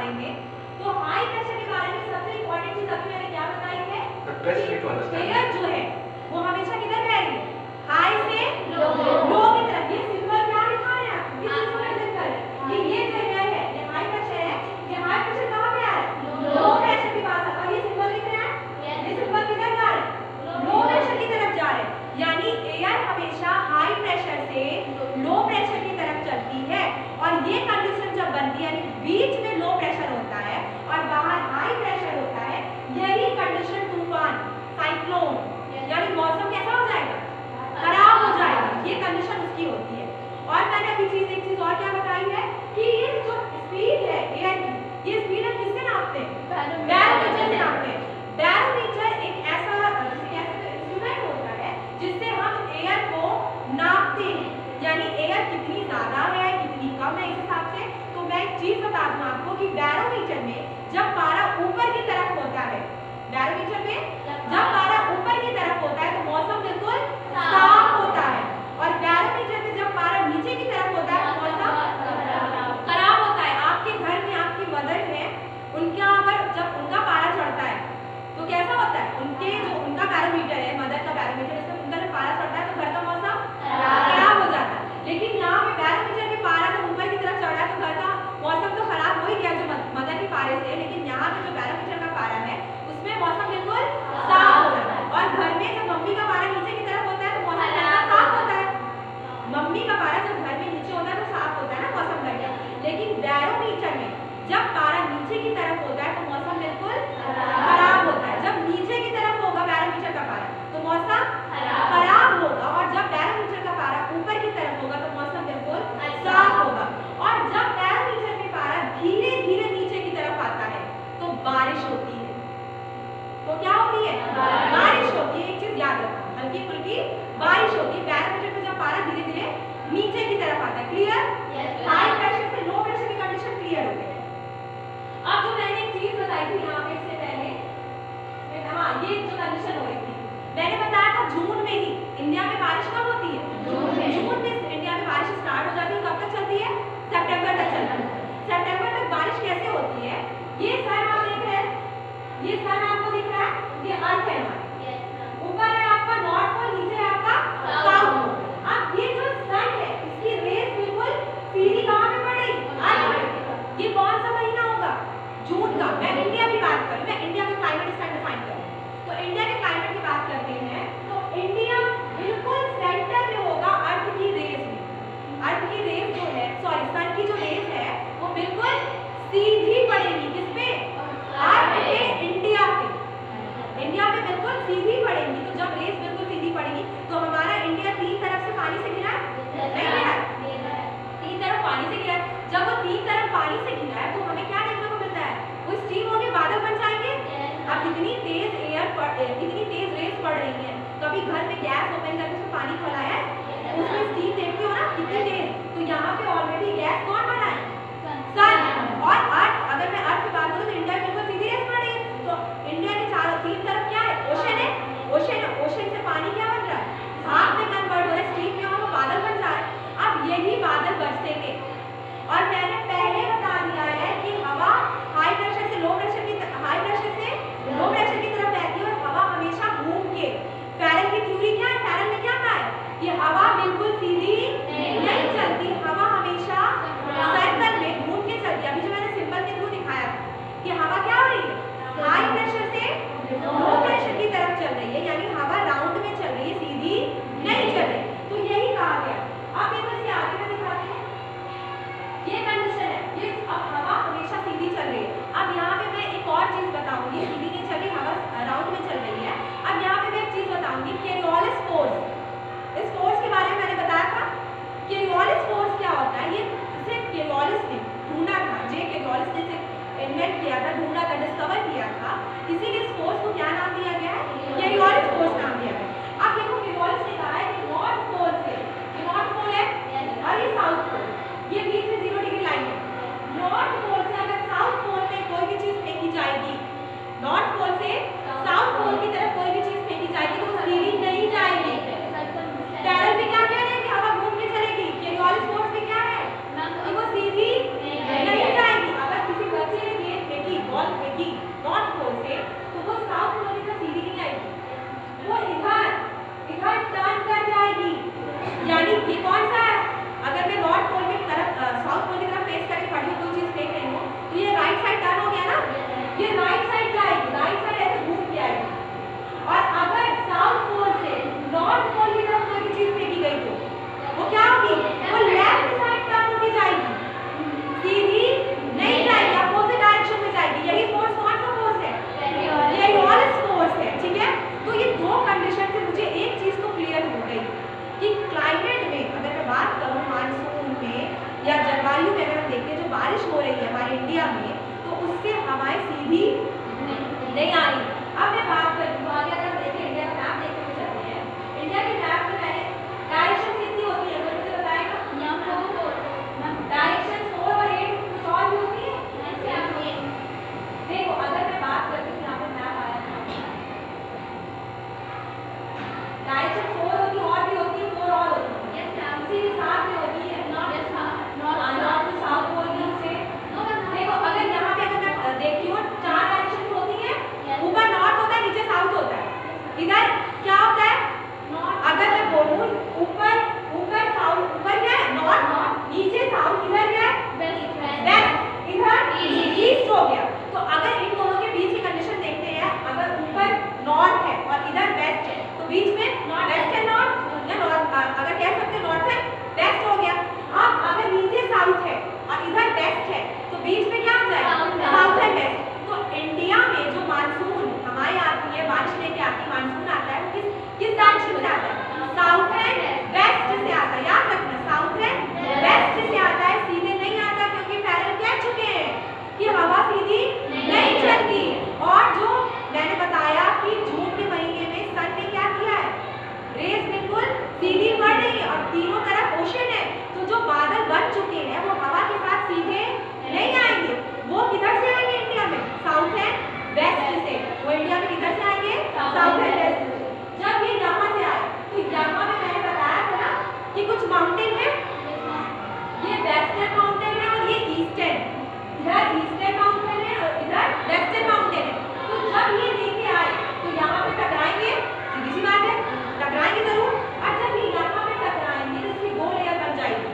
पढ़ेंगे तो high pressure के बारे में सबसे इम्पोर्टेंट चीज अभी मैंने क्या बताई है, एयर जो है वो हमेशा किधर बह रही है, हाई से लो की तरफ। ये सिंबल क्या दिखा रहे हैं आप, ये सिंबल दिखा रहे हैं कि ये जो एयर है ये हाई प्रेशर है, ये हाई प्रेशर कहां पे आ रहा है, लो प्रेशर के पास। और ये सिंबल दिख रहा है, ये सिंबल किधर जा रहा है, लो प्रेशर की तरफ जा रहे हैं। यानी एयर हमेशा हाई प्रेशर से लो प्रेशर की तरफ चलती है। और ये कंडीशन जब बनती है, यानी बीच में लो प्रेशर होता है और बाहर हाई प्रेशर होता है, यही कंडीशन तूफान, साइक्लोन, यानी मौसम कैसा हो जाएगा, खराब हो जाएगा, ये कंडीशन उसकी होती है। और मैंने अभी एक चीज और क्या बताई है कि ये जो स्पीड है एयर की, ये स्पीड हम किससे नापते हैं, बैरोमीटर से नापते हैं। बैरोमीटर एक ऐसा इंस्ट्रूमेंट होता है जिससे हम एयर को नापते हैं, यानी एयर कितनी ज्यादा है कितनी कम है इस हिसाब से। तो मैं एक चीज बता दूं आपको कि बैरोमीटर में जब पारा ऊपर की तरफ होता है, बैरोमीटर में जब पारा ऊपर की तरफ होता है तो मौसम बिल्कुल साफ होता है, और बैरोमीटर में जब पारा नीचे की तरफ होता है तो मौसम खराब होता है। आपके घर में आपकी मदर है, उनका अगर जब उनका पारा चढ़ता है तो कैसा होता है, उनके जो उनका बैरोमीटर है, मदर का बैरोमीटर, इसमें उनका जब पारा चढ़ता है तो घर का मौसम खराब हो जाता है। लेकिन यहाँ पे बैरोमीटर के पारा जब ऊपर की तरफ चढ़ रहा है तो घर का मौसम तो खराब हो ही गया जो मदर के पारे से, लेकिन यहाँ पे जो बैरोमीटर का पारा है उसमें मौसम बिल्कुल साफ होता है। और घर में जब मम्मी का पारा नीचे की तरफ होता है तो मौसम साफ होता है, मम्मी का पारा जब घर में नीचे होता है तो साफ होता है ना मौसम घर का। लेकिन बैरोमीटर में जब पारा नीचे की तरफ होता है तो मौसम बिल्कुल खराब होता है। जब नीचे की तरफ होगा बैरोमीटर का पारा तो मौसम खराब होगा, और जब बैरोमीटर का पारा ऊपर की तरफ होगा तो मौसम बिल्कुल साफ होगा। और जब बैरोमीटर में पारा धीरे धीरे नीचे की तरफ आता है तो बारिश होती है। तो क्या होती है, बारिश होती है। एक चीज याद रखना, हल्की फुल्की बारिश होती है बैरोमीटर में जब पारा धीरे धीरे नीचे की तरफ आता है। क्लियर, हाई प्रेशर से लो प्रेशर की कंडीशन क्लियर हो गई। अब जो मैंने एक चीज बताई थी यहाँ पे इससे पहले, हाँ ये जो कंडीशन हो रही थी, मैंने बताया था जून में ही इंडिया में बारिश कब होती है, जून में इंडिया में बारिश स्टार्ट हो जाती है। कब तक चलती है, सितंबर तक चलती है। सितंबर तक बारिश कैसे होती है, ये सन आप देख रहे हैं, ये सन आपको दिख रहा है, ये अर्थ है हमारी, ऊपर है आपका नॉर्थ पोल, नीचे है आपका साउथ पोल। अब ये जो सन है इसकी रेस बिल्कुल सीधी कहाँ पे पड़ रही, अर्थ पे। ये कौन सा महीना होगा, जून का। मैं इंडिया की बात करूँ, मैं इंडिया का क्लाइमेट इस टाइम डिफाइन करूँ तो इंडिया के क्लाइमेट की बात करते हैं तो इंडिया बिल्कुल सेंटर में होगा अर्थ की रेस में। अर्थ की रेस जो है, सॉरी सन की जो रेस है वो बिल्कुल सीधी पड़ेगी किस पे, अर्थ पे, इंडिया पे। इंडिया पे बिल्कुल सीधी पड़ेगी। तो जब रेस बिल्कुल सीधी पड़ेगी तो हमारा इंडिया तीन तरफ से पानी से घिरा है, नहीं घिरा है, तीन तरफ पानी से घिरा है। जब वो तीन तरफ पानी से घिरा है तो हमें क्या देखने को मिलता है, वो स्टीम होके बादल बन जाएंगे। अब इतनी तेज इतनी तेज रेस पड़ रही है, कभी घर में गैस ओपन करके उसमें पानी फैलाया है, उसमें स्टीम देखते हो ना कितनी तेज। तो यहाँ पे ऑलरेडी गैस कौन बना है, सन। और अर्थ, अगर मैं अर्थ की बात करूँ तो इंडिया बिल्कुल सीधी रेस पड़ रही है। तो इंडिया के चारों तीन तरफ क्या है, ओशन है, ओशन है, ओशन से पानी क्या बन रहा है, भाप में कन्वर्ट हो रहा है, स्टीम में वो बादल बन जा रहा है। अब यही बादल बरसेंगे। और मैंने पहले बता दिया है कि हवा हाई प्रेशर से लो प्रेशर की, हाई प्रेशर से लो प्रेशर की तरफ बहती है और हवा हमेशा घूम के, फैरन की थ्योरी क्या है, फैरन ने क्या कहा है कि हवा बिल्कुल सीधी नहीं चलती, हवा हमेशा सर्कल में घूम के चलती है। अभी जो मैंने सिंबल के थ्रू दिखाया कि हवा क्या हो रही है, हाई प्रेशर से लो प्रेशर की तरफ चल रही है, यानी हवा राउंड में चल रही है, सीधी नहीं चल रही। तो यही कहा गया। अब देखो इसके आगे में दिखाते हैं, ये कंडीशन है, ये अब हवा हमेशा सीधी चल रही है। अब यहाँ पे मैं एक और चीज बताऊंगी, सीधी नहीं चल रही, हवा राउंड में चल रही है। अब यहाँ पे मैं एक चीज बताऊंगी, कोरियोलिस फोर्स। इस फोर्स के बारे में मैंने बताया था, कोरियोलिस फोर्स क्या होता है, ये इसे कोरियोलिस ने ढूंढा था, जे कोरियोलिस ने इसे इन्वेंट किया था, ढूंढा था, डिस्कवर किया था, इसीलिए इस फोर्स को क्या नाम दिया गया है, कोरियोलिस फोर्स नाम दिया गया। अब देखो कोरियोलिस ने कहा है कि नॉर्थ पोल से, नॉर्थ पोल है और ये साउथ पोल, ये बीच में 0 डिग्री लाइन है। नॉर्थ पोल से अगर साउथ पोल में कोई भी चीज फेंकी जाएगी, नॉर्थ पोल से साउथ पोल की तरफ कोई भी चीज फेंकी जाएगी तो वो सीधी नहीं जाएगी। पैरल भी क्या कह रहे हैं कि हवा घूम के चलेगी, कोरियोलिस फोर्स भी क्या है कि वो सीधी नहीं जाएगी। अगर किसी बच्चे ने इंडिया में, तो उससे हवाएं सीधी नहीं आ रही। अब मैं बात करूँ आगे, अगर देखें इंडिया का मैप देखते हुए चलते हैं। इंडिया के मैप में मैंने डायरेक्शन कितनी होती है मुझे बताएगा? डायरेक्शन 4 और 8 कुछ और भी होती है। देखो अगर मैं बात करती हूँ, यहाँ पे मैप आया था, डायरेक्शन 4 होती है और भी होती है, 4 और होती है, इसी के साथ में होती है नॉर्थ टू साउथ पोल से। देखो अगर यहाँ पे अगर मैं देखती हूँ 4 डायरेक्शन होती है, ऊपर नॉर्थ होता है, नीचे साउथ होता है। इधर क्या होता है? अगर मैं बोलूँ ऊपर साउथ, ऊपर क्या है? नॉर्थ, नीचे साउथ, इधर क्या है? वेस्ट, इधर ईस्ट हो गया। तो अगर इन दोनों के बीच की कंडीशन देखते हैं, अगर ऊपर नॉर्थ है और इधर वेस्ट है, तो बीच में वेस्ट है नॉर्थ, या नॉर्थ अगर कह सकते हैं नॉर्थ है वेस्ट हो गया। अब अगर नीचे साउथ है और इधर वेस्ट है, तो बीच में क्या हो जाएगा? साउथ है वेस्ट। तो इंडिया में जो मानसून हमारे आती है, बारिश लेके आती है, मानसून आता है, वो किस डायरेक्शन से आता है? साउथ एंड वेस्ट से आता है। याद रखना, साउथ एंड वेस्ट से आता है, सीधे नहीं आता, क्योंकि पैरल कह चुके हैं कि हवा सीधी नहीं चलती। और जो मैंने बताया कि जून के महीने में सन ने क्या किया है? रेस बिल्कुल सीधी बढ़ रही है और तीनों तरफ ओशन है, तो जो बादल बन चुके हैं वो हवा के साथ सीधे नहीं आएंगे। वो किधर से आएंगे इंडिया में? साउथ एंड वेस्ट से। वो इंडिया में किधर से आएंगे? साउथ एंड वेस्ट से। जब ये यहाँ से आए, तो यहाँ पे मैंने बताया था ना कि कुछ माउंटेन है, ये वेस्टर्न माउंटेन है और ये ईस्टर्न, इधर ईस्टर्न माउंटेन है और इधर वेस्टर्न माउंटेन है। तो जब ये लेके आए तो यहाँ पे टकराएंगे, सीधी सी बात है, टकराएंगे जरूर। और जब ये यहाँ पे टकराएंगे तो इसकी 2 लेयर बन जाएगी,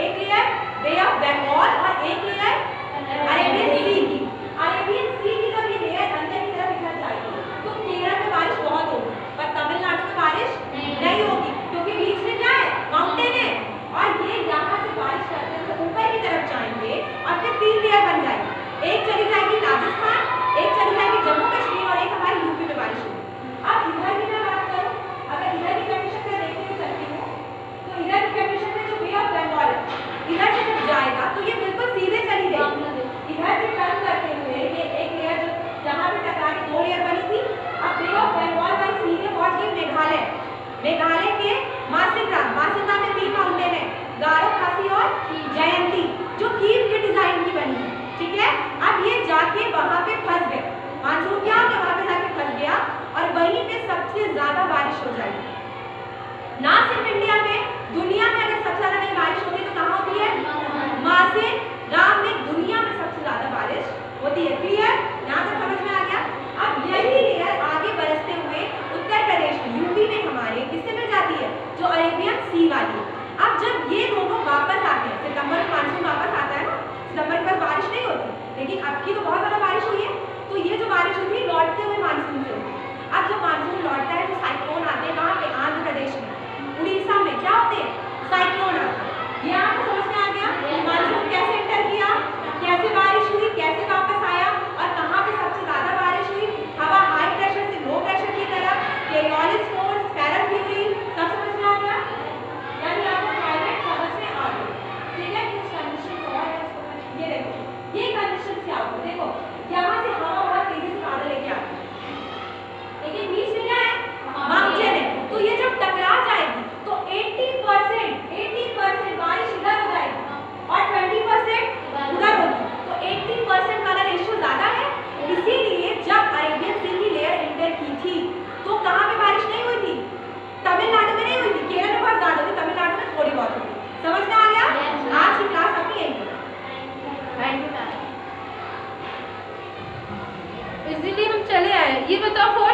एक लेयर बे ऑफ बंगाल और एक लेयर अरेबियन सी की। अरेबियन सी की जब ये लेयर अंदर की तरफ निकल जाएगी तो केरल में बारिश बहुत होगी, पर तमिलनाडु में बारिश नहीं होगी, क्योंकि बीच में क्या है? माउंटेन है। और ये यहाँ से बारिश करते हुए ऊपर की तरफ जाएंगे और फिर 3 लेयर बन जाएगी, एक चली जाएगी राजस्थान, एक चली जाएगी जम्मू कश्मीर और एक हमारी यूपी में बारिश होगी। अब इधर की मैं बात करूँ, अगर इधर की कंडीशन में देखते हुए चलती हूँ, तो इधर की कंडीशन में जो बे ऑफ बंगाल इधर से जब जाएगा तो ये बिल्कुल सीधे चली जाएगी, इधर से टर्न करते हुए ये एक लेयर जो यहाँ पे टकरा के 2 लेयर बनी थी, अब बे ऑफ बंगाल पर सीधे पहुंच गई मेघालय। मेघालय के मासिंगराम में 3 माउंटेन है, गारो, खासी और जयंती, जो कीप के डिजाइन की बनी है। ठीक है, अब ये जाके वहां पे फंस गए, मानसून क्या हो गया? वहां पे जाके फंस गया और वहीं पे सबसे ज्यादा बारिश हो जाएगी। ना सिर्फ इंडिया में, दुनिया में अगर सबसे ज्यादा नहीं बारिश होती तो कहाँ होती है? मासिंगराम में दुनिया में सबसे ज्यादा बारिश होती है। क्लियर? यहाँ तक समझ में आ गया? अब यही लेयर आगे बढ़ते हुए उत्तर प्रदेश में, यूपी में हमारे किससे मिल जाती है? जो अरेबियन सी वाली। अब जब ये दोनों वापस आते हैं, सितंबर में मानसून वापस आता है ना, सितंबर के बाद बारिश नहीं होती, लेकिन अब की तो बहुत ज्यादा बारिश हुई है, तो ये जो बारिश हुई थी लौटते हुए मानसून से होती है। अब जब मानसून लौटता है तो साइक्लोन आते हैं, कहाँ पे? आंध्र प्रदेश में, उड़ीसा में क्या होते हैं? साइक्लोन आते हैं। ये आपको समझ में आ गया मानसून कैसे एंटर किया, कैसे बारिश हुई, कैसे वापस आया और कहाँ पे सबसे ज्यादा बारिश हुई? हवा हाई प्रेशर से लो प्रेशर की तरफ, कोरियोलिस फोर्स, पैरल थ्योरी, सब समझ में आ गया? यानी आपको क्लाइमेट समझ में आ गया। ठीक है, कुछ कंडीशन और है, ये देखो ये कंडीशन क्या होगी? देखो यहाँ से हवा बहुत तेजी से बादल लेके आती है, लेकिन बीच में क्या है? माउंटेन है, तो ये जब टकरा जाएगी तो 80% बारिश इधर हो जाएगी और 20% उधर होगी, तो 80% वाला रेशियो ज्यादा है। इसीलिए जब अरेबियन सी की लेयर एंटर की थी तो कहाँ पे बारिश नहीं हुई थी? तमिलनाडु में नहीं हुई थी, केरल में बहुत ज्यादा हुई, तमिलनाडु में थोड़ी बहुत हुई। समझ में आ गया? आज की क्लास अपनी यही है। इजीली हम चले आए। ये बताओ 4